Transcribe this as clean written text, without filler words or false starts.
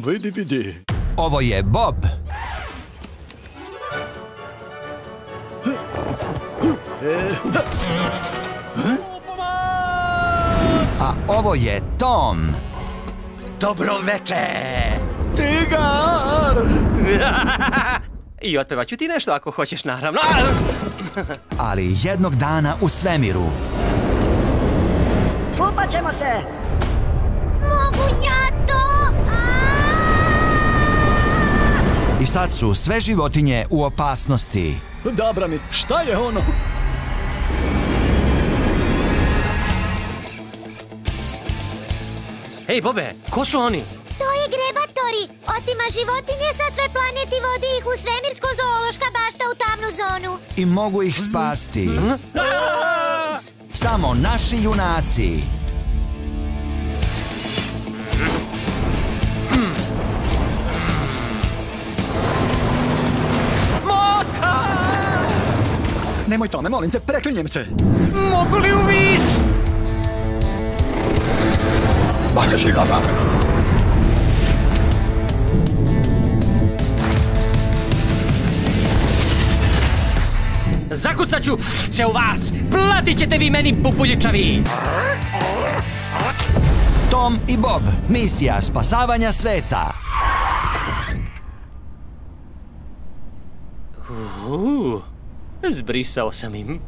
Vidi, vidi. Ovo je Bob. A ovo je Tom. Dobro veče! Tigar! I otpevat ću ti nešto ako hoćeš, naravno. Ali jednog dana u svemiru. Slupat ćemo se! Mogu ja to? I sad su sve životinje u opasnosti. Dobra mi, šta je ono? Hej, Bobe, ko su oni? To je Grebatori. Otima životinje sa sve planeti, vodi ih u svemirsko-zoološka bašta u tamnu zonu. I mogu ih spasti. Samo naši junaci. Moska! Nemoj tome, molim te, preklinjem te. Mogu li u vis? Zakucat ću se u vas! Platit ćete vi meni, bubuljičavi! Tom i Bob, misija spasavanja sveta. Zbrisao sam im.